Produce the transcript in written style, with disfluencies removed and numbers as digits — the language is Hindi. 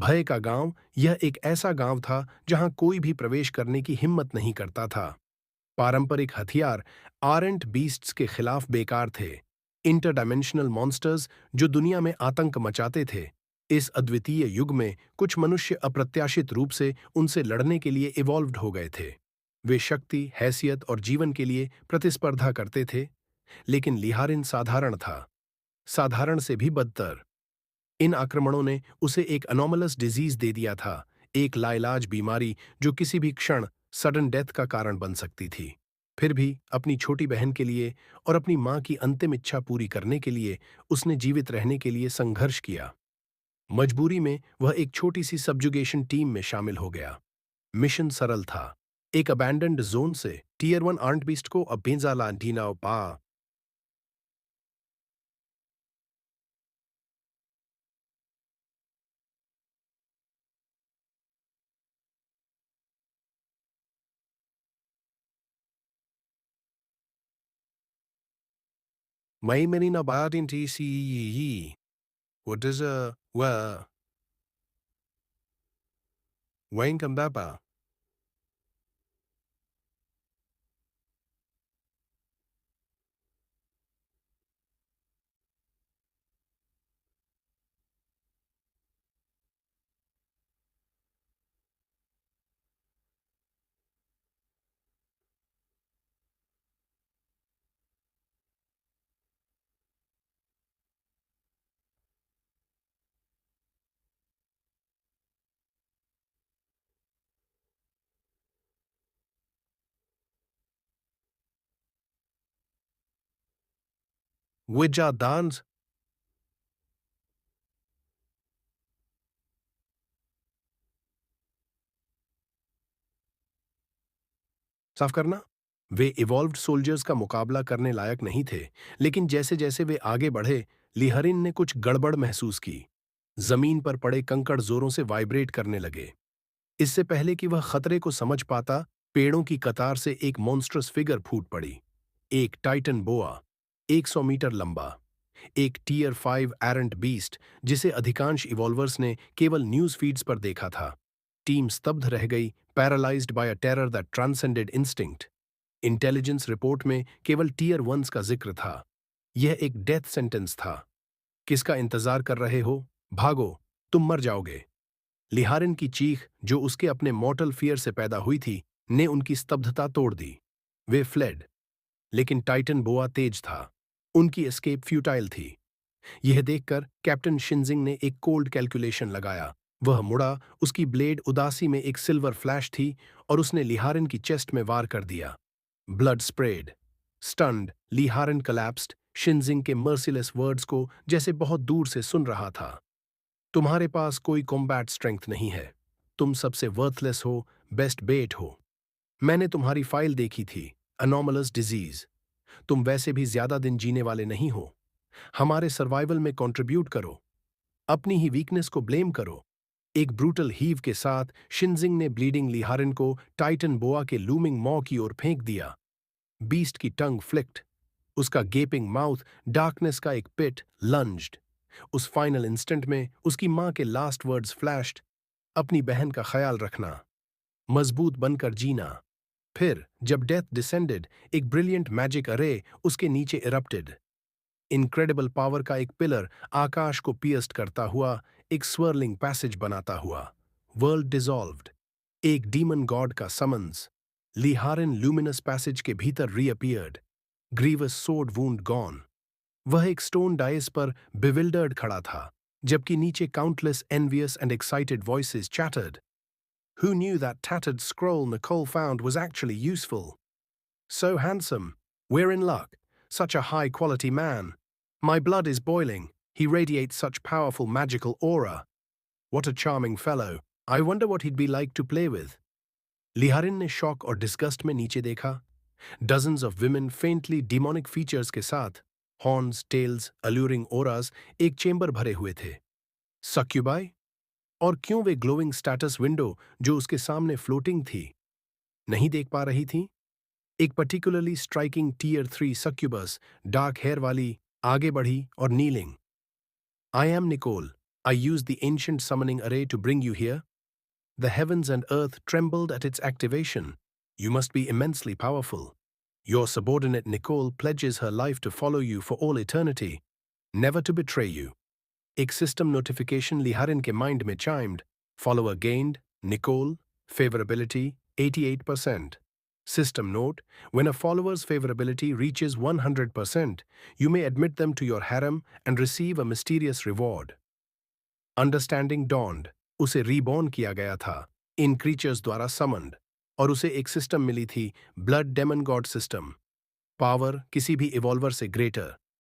भय का गांव यह एक ऐसा गांव था जहां कोई भी प्रवेश करने की हिम्मत नहीं करता था। पारंपरिक हथियार आरंट बीस्ट्स के खिलाफ बेकार थे। इंटरडायमेंशनल मॉन्स्टर्स जो दुनिया में आतंक मचाते थे। इस अद्वितीय युग में कुछ मनुष्य अप्रत्याशित रूप से उनसे लड़ने के लिए इवॉल्व्ड हो गए थे। वे शक्ति, हैसियत और जीवन के लिए प्रतिस्पर्धा करते थे, लेकिन लिहारिन साधारण था, साधारण से भी बदतर। इन आक्रमणों ने उसे एक अनोमलस डिजीज दे दिया था, एक लाइलाज बीमारी जो किसी भी क्षण सडन डेथ का कारण बन सकती थी। फिर भी अपनी छोटी बहन के लिए और अपनी मां की अंतिम इच्छा पूरी करने के लिए उसने जीवित रहने के लिए संघर्ष किया। मजबूरी में वह एक छोटी सी सबजुगेशन टीम में शामिल हो गया। मिशन सरल था, एक अबैंडन्ड जोन से टीयर 1 आर्ट बीस्ट को अबेंजा लांटीना पा। May many na ba din ti si what does Wayne Kambaba? Wija Dans? साफ करना। वे इवॉल्व्ड सोल्जर्स का मुकाबला करने लायक नहीं थे, लेकिन जैसे जैसे वे आगे बढ़े, लिहरिन ने कुछ गड़बड़ महसूस की। जमीन पर पड़े कंकड़ जोरों से वाइब्रेट करने लगे। इससे पहले कि वह खतरे को समझ पाता, पेड़ों की कतार से एक मॉन्स्ट्रस फिगर फूट पड़ी। एक टाइटन बोआ, 100 मीटर लंबा, एक टीयर 5 एरेंट बीस्ट जिसे अधिकांश इवॉल्वर्स ने केवल न्यूज फीड्स पर देखा था। टीम स्तब्ध रह गई, paralysed by a terror that transcended instinct. Intelligence report में केवल टीयर 1 का जिक्र था। यह एक डेथ सेंटेंस था। किसका इंतजार कर रहे हो? भागो, तुम मर जाओगे। लिहारिन की चीख, जो उसके अपने मॉर्टल फियर से पैदा हुई थी, ने उनकी स्तब्धता तोड़ दी। वे फ्लेड, लेकिन टाइटन बोआ तेज था। उनकी एस्केप फ्यूटाइल थी। यह देखकर कैप्टन शिनजिंग ने एक कोल्ड कैलकुलेशन लगाया। वह मुड़ा, उसकी ब्लेड उदासी में एक सिल्वर फ्लैश थी और उसने लिहारिन की चेस्ट में वार कर दिया। Blood spread. Stunned, लिहारिन collapsed, Xinjing के मर्सिलेस वर्ड्स को जैसे बहुत दूर से सुन रहा था। तुम्हारे पास कोई कॉम्बैट स्ट्रेंथ नहीं है। तुम सबसे वर्थलेस हो, बेस्ट बेट हो। मैंने तुम्हारी फाइल देखी थी, अनोमलस डिजीज। तुम वैसे भी ज्यादा दिन जीने वाले नहीं हो। हमारे सर्वाइवल में कंट्रीब्यूट करो, अपनी ही वीकनेस को ब्लेम करो। एक ब्रूटल हीव के साथ शिनजिंग ने ब्लीडिंग लिहारिन को टाइटन बोआ के लूमिंग मॉ की ओर फेंक दिया। बीस्ट की टंग फ्लिक्ड, उसका गेपिंग माउथ डार्कनेस का एक पिट लंज्ड। उस फाइनल इंस्टेंट में उसकी मां के लास्ट वर्ड्स फ्लैश्ड, अपनी बहन का ख्याल रखना, मजबूत बनकर जीना। फिर जब डेथ डिसेंडेड, एक ब्रिलियंट मैजिक अरे उसके नीचे इरप्टेड। इनक्रेडिबल पावर का एक पिलर आकाश को पियर्स्ट करता हुआ, एक स्वर्लिंग पैसेज बनाता हुआ। World dissolved. एक डीमन गॉड का समन्स। लिहारिन लूमिनस पैसेज के भीतर रीअपियर्ड, ग्रीवस सोड वूंड गॉन। वह एक स्टोन डाइस पर बिविल्डर्ड खड़ा था, जबकि नीचे countless envious and excited voices chattered. Who knew that tattered scroll Nicole found was actually useful? So handsome. We're in luck. Such a high-quality man. My blood is boiling. He radiates such powerful magical aura. What a charming fellow. I wonder what he'd be like to play with. लिहारिन ने शॉक और डिस्गस्ट में नीचे देखा। Dozens of women faintly demonic features के साथ, हॉर्न्स, टेल्स, alluring auras, एक चेंबर भरे हुए थे। सक्यूबाई? और क्यों वे ग्लोइंग स्टेटस विंडो जो उसके सामने फ्लोटिंग थी, नहीं देख पा रही थी? एक particularly striking tier 3 succubus, dark hair वाली, आगे बढ़ी और kneeling. I am Nicole, I used the ancient summoning array to bring you here. The heavens and earth trembled at its activation. You must be immensely powerful. Your subordinate Nicole pledges her life to follow you for all eternity, never to betray you. एक सिस्टम नोटिफिकेशन लिहारिन के माइंड में chimed. Follower gained, Nicole, favorability 88%. System note, when a follower's favorability reaches 100%, you may admit them to your harem and receive a mysterious reward. Understanding dawned. उसे रीबॉर्न किया गया था इन क्रीचर्स द्वारा समन्ड और उसे एक सिस्टम मिली थी blood demon god system power किसी भी इवॉल्वर से ग्रेटर